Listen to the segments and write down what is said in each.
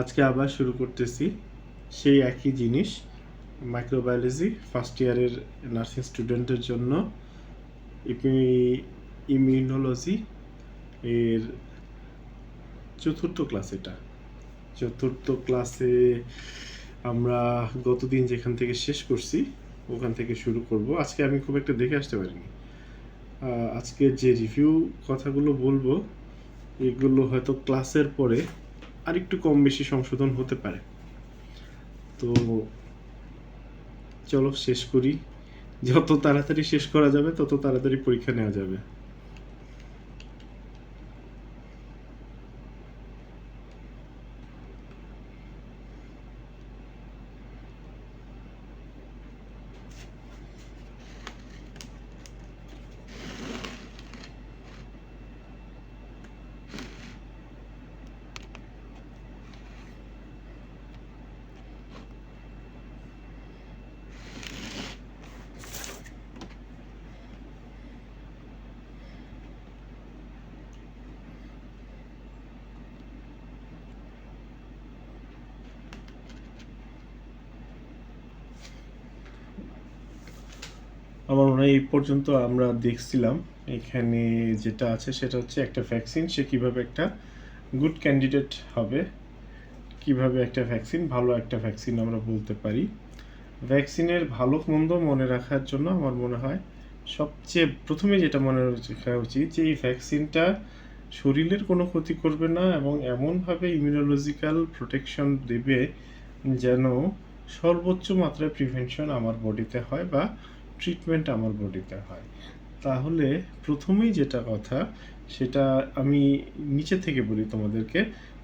আজকে আবার শুরু করতেছি সেই একই জিনিস, মাইক্রোবায়োলজি ফার্স্ট ইয়ারের নার্সিং স্টুডেন্টের জন্য ইমিউনোলজি এর চতুর্থ ক্লাস। এটা চতুর্থ ক্লাসে আমরা গতদিন যেখান থেকে শেষ করছি ওখান থেকে শুরু করব। আজকে আমি খুব একটা দেখে আসতে পারিনি। আজকে যে রিভিউ কথাগুলো বলবো এগুলো হয়তো ক্লাসের পরে আরেকটু কম বেশি সংশোধন হতে পারে। তো চলো শেষ করি। যত তাড়াতাড়ি শেষ করা যাবে তত তাড়াতাড়ি পরীক্ষা নেওয়া যাবে। আমার মনে হয় এই পর্যন্ত আমরা দেখছিলাম। এখানে যেটা আছে সেটা হচ্ছে একটা ভ্যাকসিন, সে কিভাবে একটা গুড ক্যান্ডিডেট হবে, কিভাবে একটা ভ্যাকসিন ভালো একটা ভ্যাকসিন আমরা বলতে পারি। ভ্যাকসিনের ভালো মন্দ মনে রাখার জন্য আমার মনে হয় সবচেয়ে প্রথমে যেটা মনে রাখা উচিত যে এই ভ্যাকসিনটা শরীরের কোনো ক্ষতি করবে না এবং এমনভাবে ইমিউনোলজিক্যাল প্রোটেকশন দেবে যেন সর্বোচ্চ মাত্রায় প্রিভেনশন আমার বডিতে হয় বা ট্রিটমেন্ট আমার বডিতে হয়। তাহলে প্রথমেই যেটা কথা সেটা আমি নিচে থেকে বলি তোমাদেরকে,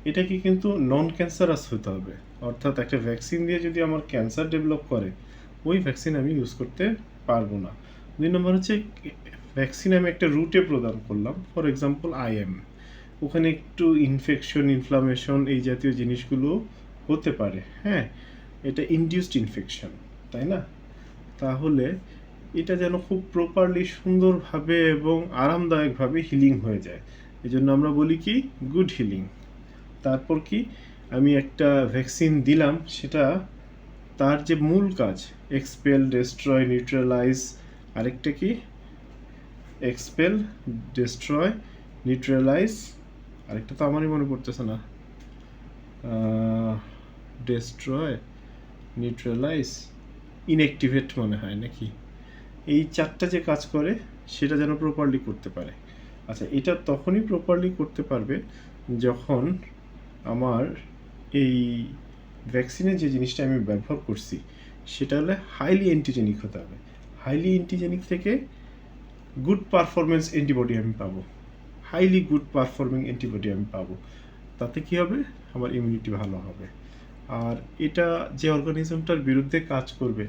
এটাকে কিন্তু নন ক্যান্সারাস হতে হবে। অর্থাৎ একটা ভ্যাকসিন দিয়ে যদি আমার ক্যান্সার ডেভেলপ করে ওই ভ্যাকসিন আমি ইউজ করতে পারবো না। 2 নম্বর হচ্ছে ভ্যাকসিন আমি একটা রুটে প্রদান করলাম, ফর এক্সাম্পল আইএম, ওখানে একটু ইনফেকশন ইনফ্লামেশন এই জাতীয় জিনিসগুলো হতে পারে। হ্যাঁ, এটা ইনডিউসড ইনফেকশন, তাই না? তাহলে এটা যেন খুব প্রপারলি সুন্দরভাবে এবং আরামদায়কভাবে হিলিং হয়ে যায়। এই জন্য আমরা বলি কি গুড হিলিং। তারপর কি আমি একটা ভ্যাকসিন দিলাম, সেটা তার যে মূল কাজ এক্সপেল ডেস্ট্রয় নিউট্রালাইজ, আরেকটা কি এক্সপেল ডেস্ট্রয় নিউট্রালাইজ, আরেকটা তো আমারই মনে পড়তেছে না, ডেস্ট্রয় নিউট্রালাইজ ইনঅ্যাক্টিভেট মনে হয় নাকি। এই চারটা যে কাজ করে সেটা যেন প্রপারলি করতে পারে। আচ্ছা, এটা তখনই প্রপারলি করতে পারবে যখন আমার এই ভ্যাকসিনের যে জিনিসটা আমি ব্যবহার করছি সেটা হলে হাইলি অ্যান্টিজেনিক হতে হবে। হাইলি অ্যান্টিজেনিক থেকে গুড পারফরমেন্স অ্যান্টিবডি আমি পাবো, হাইলি গুড পারফর্মিং অ্যান্টিবডি আমি পাবো। তাতে কী হবে, আমার ইমিউনিটি ভালো হবে। আর এটা যে অর্গানিজমটার বিরুদ্ধে কাজ করবে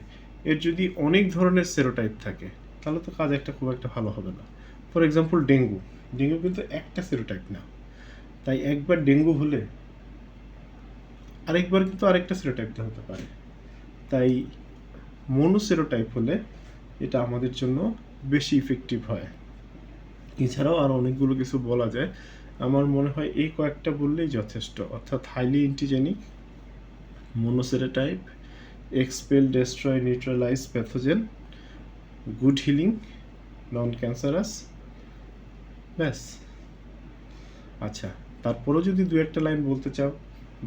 এর যদি অনেক ধরনের সেরোটাইপ থাকে তাহলে তো কাজ একটা খুব একটা ভালো হবে না। ফর এক্সাম্পল ডেঙ্গু, ডেঙ্গু কিন্তু একটা সেরোটাইপ না, তাই একবার ডেঙ্গু হলে আরেকবার কিন্তু আরেকটা সেরোটাইপ হতে পারে। তাই মনোসেরোটাইপ হলে এটা আমাদের জন্য বেশি ইফেক্টিভ হয়। এছাড়াও আর অনেকগুলো কিছু বলা যায়, আমার মনে হয় এই কয়েকটা বললেই যথেষ্ট। অর্থাৎ highly antigenic, monoserotype, expel destroy neutralise pathogen, good healing, non cancerous, ব্যাস। আচ্ছা, তারপরেও যদি দু একটা লাইন বলতে চাও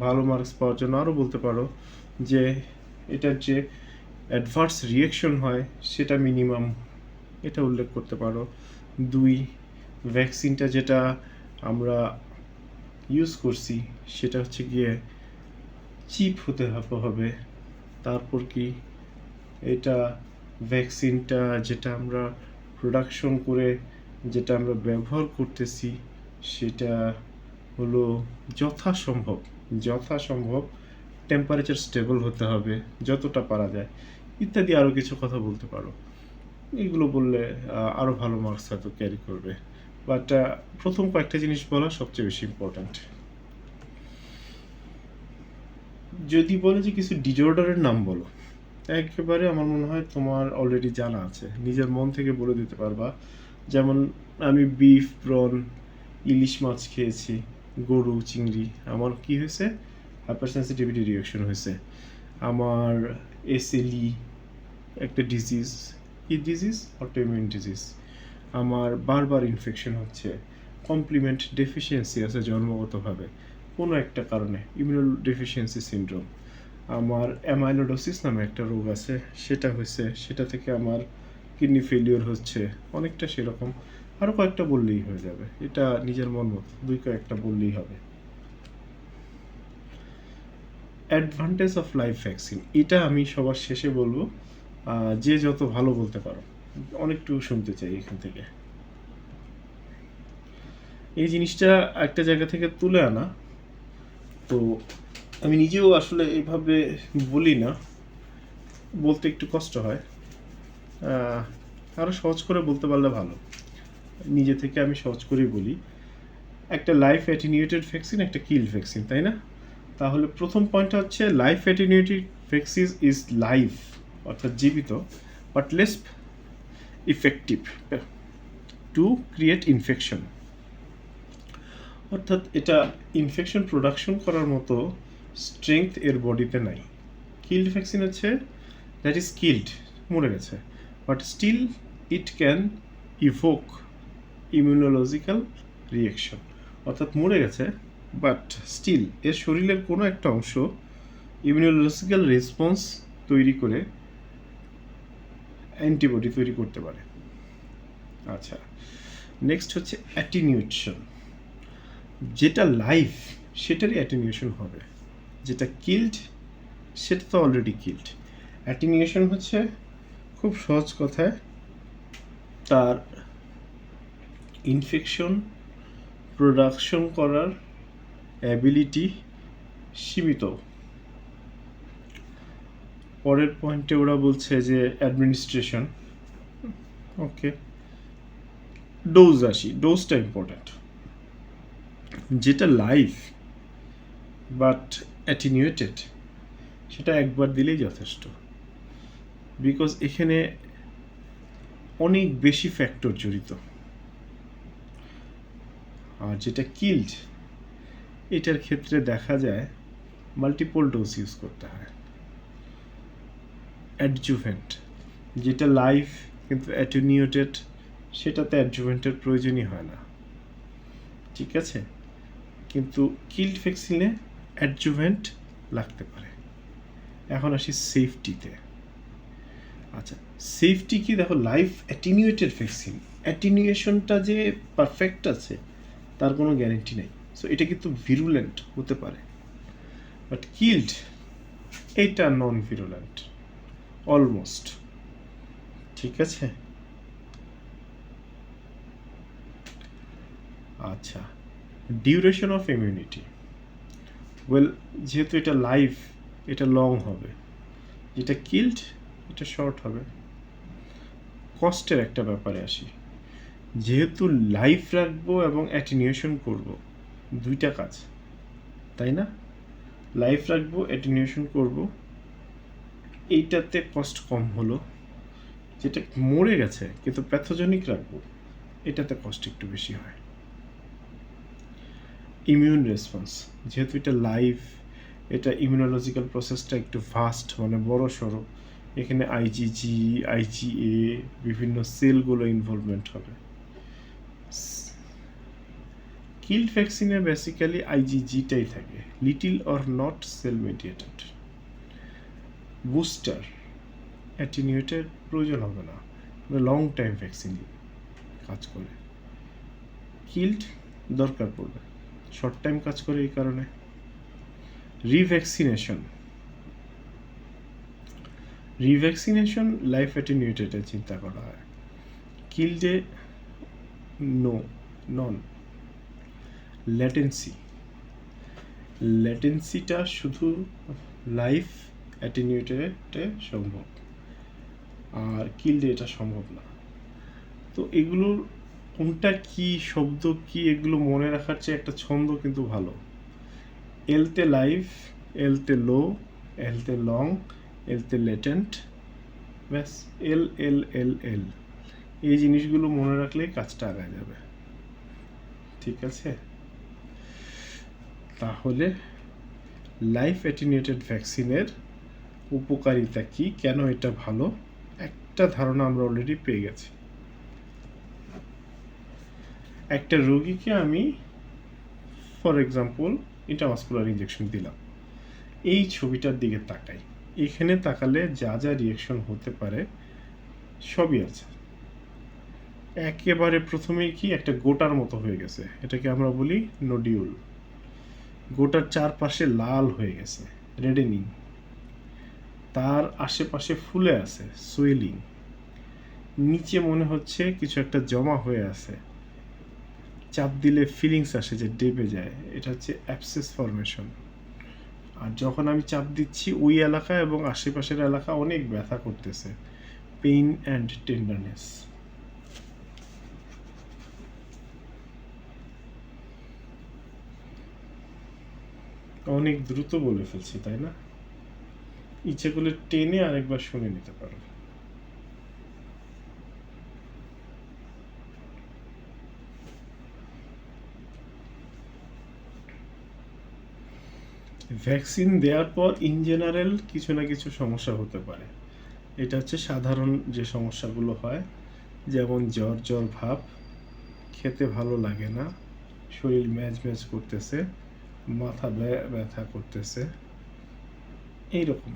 ভালো মার্কস পাওয়ার জন্য আরও বলতে পারো যে এটার যে অ্যাডভার্স রিয়েকশন হয় সেটা মিনিমাম, এটা উল্লেখ করতে পারো। 2, ভ্যাকসিনটা যেটা আমরা ইউজ করছি সেটা হচ্ছে গিয়ে চিপ হতে হবে। তারপর কি এটা ভ্যাকসিনটা যেটা আমরা প্রোডাকশন করে যেটা আমরা ব্যবহার করতেছি সেটা হলো যথাসম্ভব টেম্পারেচার স্টেবল হতে হবে যতটা পারা যায়, ইত্যাদি আরও কিছু কথা বলতে পারো। এইগুলো বললে আরও ভালো মার্কস হয়তো ক্যারি করবে। বাট প্রথম কয়েকটা জিনিস বলা সবচেয়ে বেশি ইম্পর্ট্যান্ট। যদি বলে যে কিছু ডিজঅর্ডারের নাম বলো, একেবারে আমার মনে হয় তোমার অলরেডি জানা আছে, নিজের মন থেকে বলে দিতে পারবা। যেমন আমি বিফ, প্রন, ইলিশ মাছ খেয়েছি, গরু, চিংড়ি, আমার কি হয়েছে হাইপার সেন্সিটিভিটি রিয়াকশন হয়েছে, আমার এসএলই একটা ডিজিজ, কি ডিজিজ, অটোইমিউন ডিজিজ, আমার বারবার ইনফেকশন হচ্ছে, কমপ্লিমেন্ট ডেফিসিয়েন্সি আছে জন্মগতভাবে কোনো একটা কারণে, ইমিউনো ডেফিসিয়েন্সি সিনড্রোম, আমার অ্যামাইলোডোসিস নামে একটা রোগ আছে সেটা হয়েছে, সেটা থেকে আমার কিডনি ফেলিওর হচ্ছে, অনেকটা সেরকম। আরও কয়েকটা বললেই হয়ে যাবে, এটা নিজের মন মতো কয়েকটা বললেই হবে। অ্যাডভান্টেজ অফ লাইভ ভ্যাকসিন, এটা আমি সবার শেষে বলবো, যে যত ভালো বলতে পারো, অনেকটুকু শুনতে চাই এখান থেকে। এই জিনিসটা একটা জায়গা থেকে তুলে আনা, তো আমি নিজেও আসলে এইভাবে বলি না, বলতে একটু কষ্ট হয়, আরও সহজ করে বলতে পারলে ভালো। নিজে থেকে আমি সহজ করেই বলি, একটা লাইফ অ্যাটিনিউটেড ভ্যাকসিন, একটা কিল ভ্যাকসিন, তাই না? তাহলে প্রথম পয়েন্টটা হচ্ছে life attenuated vaccine is live, অর্থাৎ জীবিত, but less effective to create infection, অর্থাৎ এটা ইনফেকশন প্রোডাকশন করার মতো স্ট্রেংথ এর বডিতে নাই। কিল্ড ভ্যাকসিন হচ্ছে দ্যাট ইজ কিল্ড, মরে গেছে, but still it can evoke immunological reaction, অর্থাৎ মরে গেছে বাট স্টিল এর শরীরের কোনো একটা অংশ ইমিউনোলজিক্যাল রেসপন্স তৈরি করে অ্যান্টিবডি তৈরি করতে পারে। আচ্ছা, নেক্সট হচ্ছে অ্যাটিনিউশন, যেটা লাইভ সেটারই অ্যাটিনিউশন হবে, যেটা কিল্ড সেটা তো অলরেডি কিল্ড। অ্যাটিনিউশন হচ্ছে খুব সহজ কথায় তার ইনফেকশন প্রোডাকশন করার অ্যাবিলিটি সীমিত। পরের পয়েন্টে ওরা বলছে যে অ্যাডমিনিস্ট্রেশন, ওকে, ডোজ আসি, ডোজটা ইম্পর্ট্যান্ট। যেটা লাইভ বাট অ্যাটিনিউটেড সেটা একবার দিলেই যথেষ্ট, বিকজ এখানে অনেক বেশি ফ্যাক্টর জড়িত। আর যেটা কিল্ড, এটার ক্ষেত্রে দেখা যায় মাল্টিপল ডোজ ইউজ করতে হয়। অ্যাডজুভেন্ট, যেটা লাইভ কিন্তু অ্যাটেনিউটেড, সেটাতে অ্যাডজুভেন্টের প্রয়োজনই হয় না, ঠিক আছে? কিন্তু কিল্ড ভ্যাকসিনে অ্যাডজুভেন্ট লাগতে পারে। এখন আসি সেফটিতে। আচ্ছা, সেফটি কি? দেখো, লাইভ অ্যাটেনিউটেড ভ্যাকসিন, অ্যাটেনিউশনটা যে পারফেক্ট আছে তার কোনো গ্যারেন্টি নেই, সো এটা কিন্তু ভিরুলেন্ট হতে পারে, বাট কিল্ড এটা নন ভিরুলেন্ট অলমোস্ট, ঠিক আছে? আচ্ছা, ডিউরেশন অফ ইমিউনিটি, ওয়েল, যেহেতু এটা লাইভ এটা লং হবে, যেটা কিল্ড এটা শর্ট হবে। কস্টের একটা ব্যাপারে আসি, যেহেতু লাইভ রাখবো এবং অ্যাটেনিউশন করব, দুইটা কাজ, তাই না? লাইভ রাখবো, অ্যাটেনিউশন করব, এইটাতে কস্ট কম হলো। যেটা মরে গেছে কিন্তু প্যাথোজেনিক রাখবো, এটাতে কস্ট একটু বেশি হয়। ইমিউন রেসপন্স, যেহেতু এটা লাইভ, এটা ইমিউনোলজিক্যাল প্রসেসটা একটু ফাস্ট, মানে বড় সড়ো, এখানে আইজিজি, আইজিএ, বিভিন্ন সেলগুলো ইনভলভমেন্ট হবে। কিল্ড ভ্যাকসিনে বেসিক্যালি আইজিজিটাই থাকে, little or not cell mediated. Booster attenuated প্রয়োজন হবে না, লং টাইম ভ্যাকসিন কাজ করে। কিল্ড দরকার পড়বে, শর্ট টাইম কাজ করে এই কারণে। রিভ্যাকসিনেশন লাইফ অ্যাটেনিউটেডে চিন্তা করা হয়, কিল্ডে নন। ল্যাটেন্সিটা শুধু লাইফ অ্যাটেনিউটেডে সম্ভব, আর কিল্ডে এটা সম্ভব না। তো এগুলোর কোনটা কি শব্দ কি এগুলো মনে রাখার চেয়ে একটা ছন্দ কিন্তু ভালো। এলতে লাইভ, এলতে লো, এলতে লং, এলতে লেটেন্ট, ব্যাস, এল এল এল এল, এই জিনিসগুলো মনে রাখলেই কাজটা আগায় যাবে, ঠিক আছে? তাহলে লাইফ অ্যাটেনুয়েটেড ভ্যাকসিনের উপকারিতা কি, কেন এটা ভালো, একটা ধারণা আমরা অলরেডি পেয়ে গেছি। একটা রোগীকে আমি ফর এক্সাম্পল ইন্ট্রামাসকুলার ইঞ্জেকশন দিলাম, এই ছবিটার দিকে তাকাই, এখানে তাকালে যা যা রিয়াকশন হতে পারে সবই আছে। একেবারে প্রথমেই কি একটা গোটার মতো হয়ে গেছে, এটাকে আমরা বলি নোডিউল। গোটার চারপাশে লাল হয়ে গেছে, রেডেনিং। তার আশেপাশে ফুলে আছে, সোয়েলিং। নিচে মনে হচ্ছে কিছু একটা জমা হয়ে আছে, চাপ দিলে ফিলিংস আসে যে ডেবে যায়, এটা হচ্ছে অ্যাবসেস ফরমেশন। আর যখন আমি চাপ দিচ্ছি ওই এলাকা এবং আশেপাশের এলাকা অনেক ব্যথা করতেছে, পেইন অ্যান্ড টেন্ডারনেস। অনেক দ্রুত বলে ফেলছি তাই না? ইচ্ছে করলে টেনে আরেকবার শুনে নিতে পারো। ভ্যাকসিন দেওয়ার পর ইন জেনারেল কিছু না কিছু সমস্যা হতে পারে। এটা হচ্ছে সাধারণ যে সমস্যাগুলো হয়, যেমন জ্বর জ্বর ভাব, খেতে ভালো লাগে না, শরীর ম্যাজ ম্যাজ করতেছে, মাথা ব্যথা করতেছে, এইরকম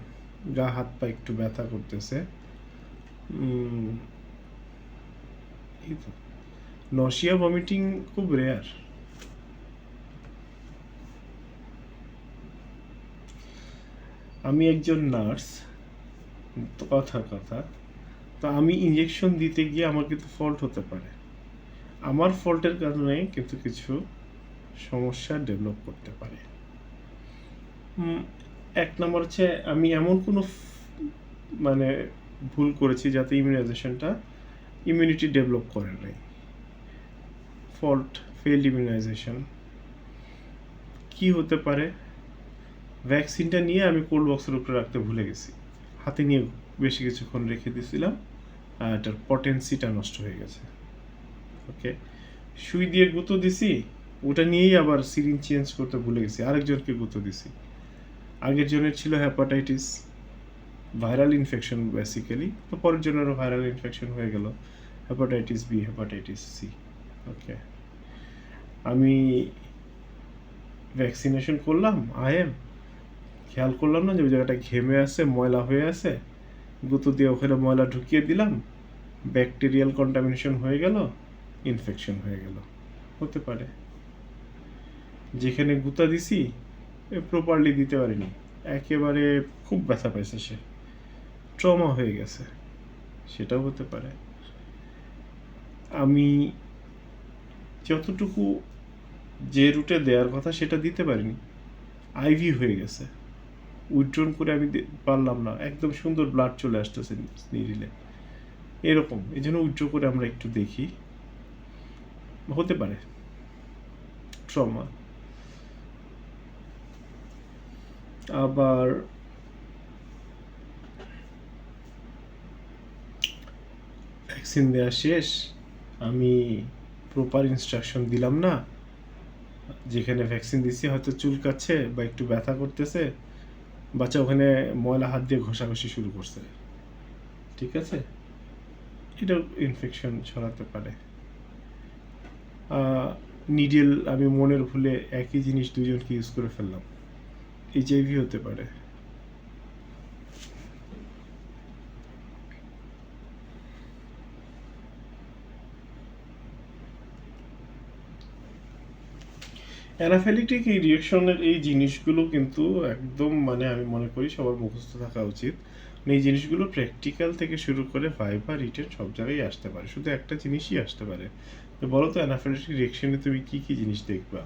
গা হাত পা একটু ব্যথা করতেছে, এই তো। নশিয়া ভমিটিং খুব রেয়ার। আমি একজন নার্স, কথার কথা, তো আমি ইঞ্জেকশন দিতে গিয়ে আমার কিন্তু ফল্ট হতে পারে, আমার ফল্টের কারণে কিন্তু কিছু সমস্যা ডেভেলপ করতে পারে। এক নম্বর হচ্ছে আমি এমন কোনো মানে ভুল করেছি যাতে ইমিউনাইজেশনটা ইমিউনিটি ডেভেলপ করে নাই, ফল্ট, ফেইল্ড ইমিউনাইজেশন। কি হতে পারে, ভ্যাকসিনটা নিয়ে আমি কোল্ড বক্সের উপরে রাখতে ভুলে গেছি, হাতে নিয়ে বেশি কিছুক্ষণ রেখে দিয়েছিলাম, আর এটার পটেন্সিটা নষ্ট হয়ে গেছে। ওকে, সুই দিয়ে গুঁতো দিছি, ওটা নিয়েই আবার সিরিঞ্জ চেঞ্জ করতে ভুলে গেছি, আরেকজনকে গুঁতো দিছি। আগের জনের ছিল হ্যাপাটাইটিস, ভাইরাল ইনফেকশন বেসিক্যালি, তো পরের জনেরও ভাইরাল ইনফেকশন হয়ে গেল, হ্যাপাটাইটিস বি, হ্যাপাটাইটিস সি। ওকে, আমি ভ্যাকসিনেশন করলাম, খেয়াল করলাম না যে ওই জায়গাটা ঘেমে আছে, ময়লা হয়ে আছে, গুঁতো দিয়ে ওখানে ময়লা ঢুকিয়ে দিলাম, ব্যাকটেরিয়াল কন্টামিনেশন হয়ে গেল, ইনফেকশন হয়ে গেল, হতে পারে। যেখানে গুঁতা দিছি প্রপারলি দিতে পারিনি, একেবারে খুব ব্যথা পাইছে, সে ট্রমা হয়ে গেছে, সেটাও হতে পারে। আমি যতটুকু যে রুটে দেওয়ার কথা সেটা দিতে পারিনি, আইভি হয়ে গেছে, উইথড্রন করে আমি পারলাম না, একদম সুন্দর ব্লাড চলে আসতেছে নিরিলে, এরকম। এই জন্য উইথড্র করে আমরা একটু দেখি, হতে পারে ট্রমা। আবার ভ্যাকসিন দেওয়া শেষ, আমি প্রপার ইনস্ট্রাকশন দিলাম না, যেখানে ভ্যাকসিন দিছি হয়তো চুলকাচ্ছে বা একটু ব্যথা করতেছে, বাচ্চা ওখানে ময়লা হাত দিয়ে ঘষাঘষি শুরু করছে, ঠিক আছে, এটাও ইনফেকশন ছড়াতে পারে। নিডেল আমি মনের ভুলে একই জিনিস দুজনকে ইউজ করে ফেললাম, এইচআইভি হতে পারে। অ্যানাফিলিপ্টিক এই রিয়াকশনের এই জিনিসগুলো কিন্তু একদম মানে আমি মনে করি সবার মুখস্থ থাকা উচিত। এই জিনিসগুলো প্র্যাকটিক্যাল থেকে শুরু করে ভাইভা, রিটেন সব জায়গায় আসতে পারে, শুধু একটা জিনিসই আসতে পারে। তো বলো তো অ্যানাফিলিপ্টিক রিয়াকশনে তুমি কি কি জিনিস দেখবা?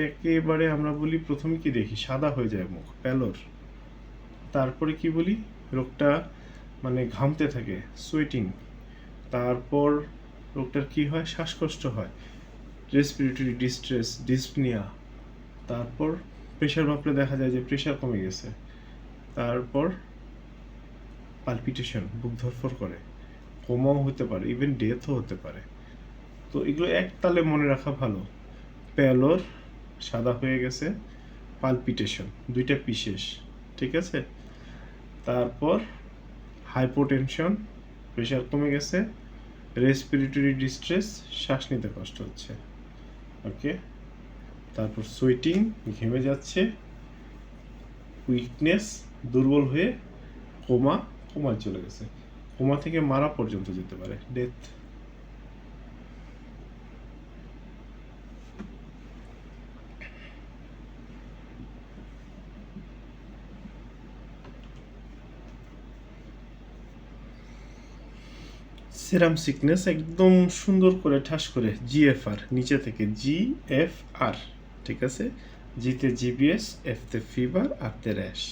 একেবারে আমরা বলি প্রথমে কি দেখি, সাদা হয়ে যায় মুখ, প্যালোর। তারপরে কি বলি, রোগটা মানে ঘামতে থাকে, সোয়েটিং। তারপর রোগটার কি হয়, শ্বাসকষ্ট হয়, রেসপিরেটরি ডিস্ট্রেস, ডিসপনিয়া। তারপর প্রেশার মাপলে দেখা যায় যে প্রেশার কমে গেছে। তারপর পালপিটেশন, বুক ধরফর করে, কোমাও হতে পারে, ইভেন ডেথও হতে পারে। তো এগুলো এক তালে মনে রাখা ভালো, প্যালোর, সাদা হয়ে গেছে, পালপিটেশন, দুইটা বিশেষ, ঠিক আছে। তারপর হাইপোটেনশন, প্রেশার কমে গেছে, রেসপিরেটরি ডিস্ট্রেস, শ্বাস নিতে কষ্ট হচ্ছে, ওকে। তারপর সুইটিং, ঘেমে যাচ্ছে, উইকনেস, দুর্বল হয়ে কোমায় চলে গেছে, কোমা থেকে মারা পর্যন্ত যেতে পারে, ডেথ। সেরাম সিকনেস একদম সুন্দর করে ঠাস করে জিএফআর, নিচে থেকে জিএফআর, ঠিক আছে। জিতে জিবিএস, এফতে ফিভার, আরতে র্যাশ।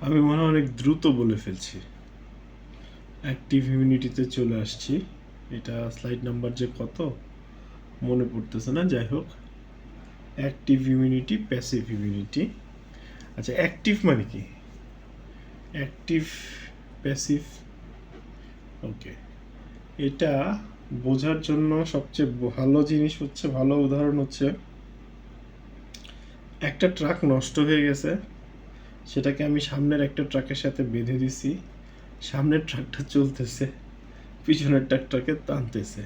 আমি মনে হয় অনেক দ্রুত বলে ফেলছি। অ্যাক্টিভ ইমিউনিটিতে চলে আসছি। এটা স্লাইড নাম্বার যে কত মনে পড়তেছে না, যাই হোক। Active immunity, passive immunity. আচ্ছা, অ্যাক্টিভ মানে কি? অ্যাক্টিভ, প্যাসিভ, ওকে। এটা বোঝার জন্য সবচেয়ে ভালো জিনিস হচ্ছে, ভালো উদাহরণ হচ্ছে, একটা ট্রাক নষ্ট হয়ে গেছে, সেটাকে আমি সামনের একটা ট্রাকের সাথে বেঁধে দিছি, সামনের ট্রাকটা চলতেছে, পিছনের ট্রাকটাকে টানতেছে,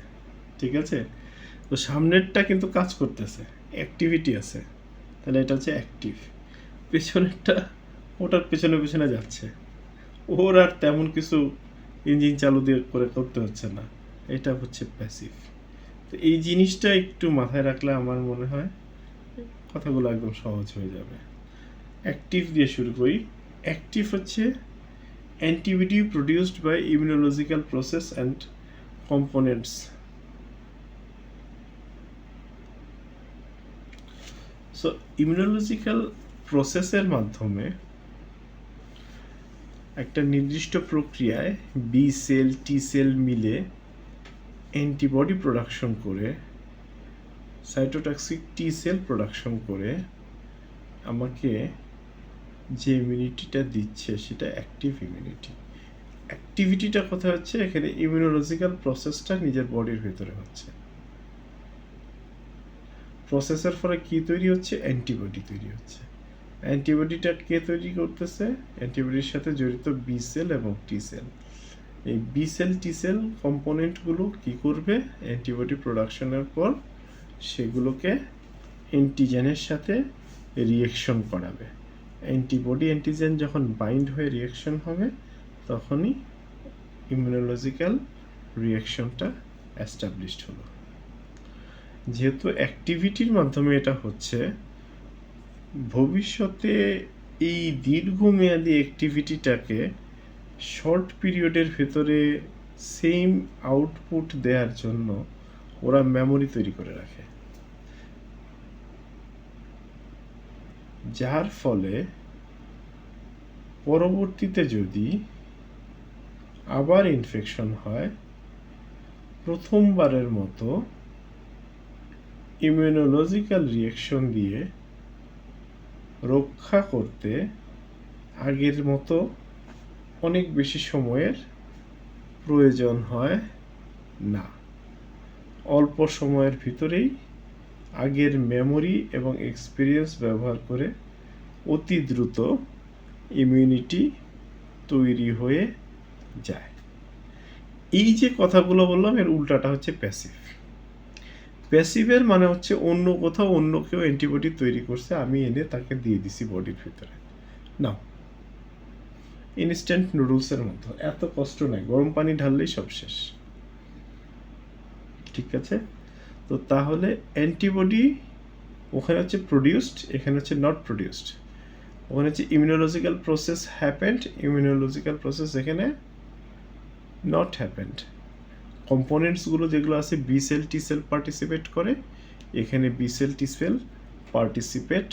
ঠিক আছে। তো সামনেরটা কিন্তু কাজ করতেছে, অ্যাক্টিভিটি আছে, তাহলে এটা হচ্ছে অ্যাক্টিভ। পেছনেরটা ওটার পেছনে পেছনে যাচ্ছে, ওর আর তেমন কিছু ইঞ্জিন চালু দিয়ে করে করতে হচ্ছে না, এটা হচ্ছে প্যাসিভ। তো এই জিনিসটা একটু মাথায় রাখলে আমার মনে হয় কথাগুলো একদম সহজ হয়ে যাবে। অ্যাক্টিভ দিয়ে শুরু করি। অ্যাক্টিভ হচ্ছে antibody produced by immunological process and components. So immunological প্রসেসের মাধ্যমে একটা নির্দিষ্ট প্রক্রিয়ায় বি সেল, টি সেল মিলে অ্যান্টিবডি প্রোডাকশন করে, সাইটোটক্সিক টি সেল প্রোডাকশন করে আমাকে যে ইমিউনিটিটা দিচ্ছে সেটা অ্যাক্টিভ ইমিউনিটি। অ্যাক্টিভিটিটা কোথায় হচ্ছে? এখানে ইমিউনোলজিক্যাল প্রসেসটা নিজের বডির ভেতরে হচ্ছে। প্রসেসের ফলে কি তৈরি হচ্ছে? অ্যান্টিবডি তৈরি হচ্ছে। অ্যান্টিবডিটা কে তৈরি করতেছে? অ্যান্টিবডির সাথে জড়িত বি সেল এবং টি সেল। এই বি সেল, টি সেল কম্পোনেন্টগুলো কি করবে? অ্যান্টিবডি প্রোডাকশনের পর সেগুলোকে অ্যান্টিজেনের সাথে রিয়েকশন করাবে। অ্যান্টিবডি অ্যান্টিজেন যখন বাইন্ড হয়ে রিয়েকশন হবে, তখনই ইমিউনোলজিক্যাল রিয়েকশনটা এস্টাবলিশড হলো। যেহেতু অ্যাক্টিভিটির মাধ্যমে এটা হচ্ছে, ভবিষ্যতে এই দীর্ঘমেয়াদী অ্যাক্টিভিটিটাকে শর্ট পিরিয়ডের ভেতরে সেম আউটপুট দেওয়ার জন্য ওরা মেমোরি তৈরি করে রাখে, যার ফলে পরবর্তীতে যদি আবার ইনফেকশন হয়, প্রথমবারের মতো ইমিউনোলজিক্যাল রিয়েকশন দিয়ে রক্ষা করতে আগের মতো অনেক বেশি সময়ের প্রয়োজন হয় না। অল্প সময়ের ভিতরেই আগের মেমোরি এবং এক্সপিরিয়েন্স ব্যবহার করে অতি দ্রুত ইমিউনিটি তৈরি হয়ে যায়। এই যে কথাগুলো বললাম, এর উল্টাটা হচ্ছে প্যাসিভ। প্যাসিভের মানে হচ্ছে অন্য কোথাও অন্য কেউ অ্যান্টিবডি তৈরি করছে, আমি এনে তাকে দিয়ে দিছি বডির ভিতরে। না, ইনস্ট্যান্ট নুডলসের মতো এত কষ্ট নাই, গরম পানি ঢাললেই সব শেষ, ঠিক আছে। তো তাহলে অ্যান্টিবডি ওখানে হচ্ছে প্রডিউসড, এখানে হচ্ছে নট প্রডিউসড। ওখানে হচ্ছে immunological process happened, immunological process এখানে নট হ্যাপেন্ড। কম্পোনেন্টসগুলো যেগুলো আছে, B cell, T cell participate করে, এখানে B cell, T cell participate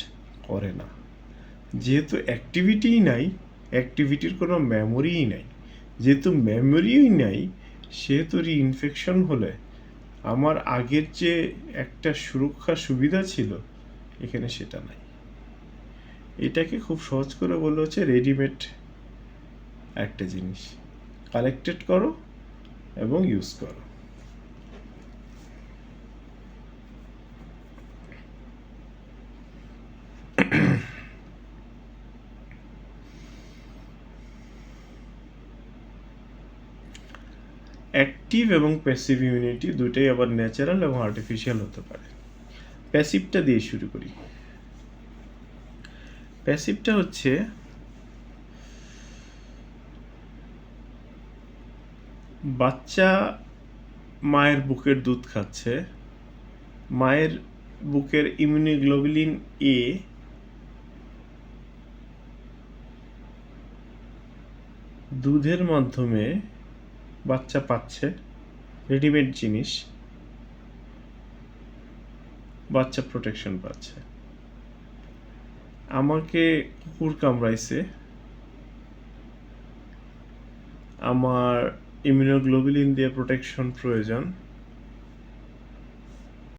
করে না। যেহেতু অ্যাক্টিভিটিই নাই, অ্যাক্টিভিটির কোনো মেমোরিই নাই, যেহেতু মেমোরিই নাই, সেহেতু রিইনফেকশন হলে আমার আগের যে একটা সুরক্ষা সুবিধা ছিল এখানে সেটা নাই। এটাকে খুব সহজ করে বললে হচ্ছে রেডিমেড একটা জিনিস, কালেক্টেড করো এবং ইউজ করো। অ্যাক্টিভ এবং প্যাসিভ ইমিউনিটি দুটোই আবার ন্যাচারাল এবং আর্টিফিশিয়াল হতে পারে। প্যাসিভটা দিয়ে শুরু করি। প্যাসিভটা হচ্ছে বাচ্চা মায়ের বুকের দুধ খাচ্ছে, মায়ের বুকের ইমিউনোগ্লোবুলিন এ দুধের মাধ্যমে বাচ্চা পাচ্ছে, রেডিমেড জিনিস, বাচ্চা প্রোটেকশন পাচ্ছে। আমাকে কুকুর কামড়াইছে, আমার ইমিউনোগ্লোবুলিন দিয়ে প্রোটেকশন প্রয়োজন,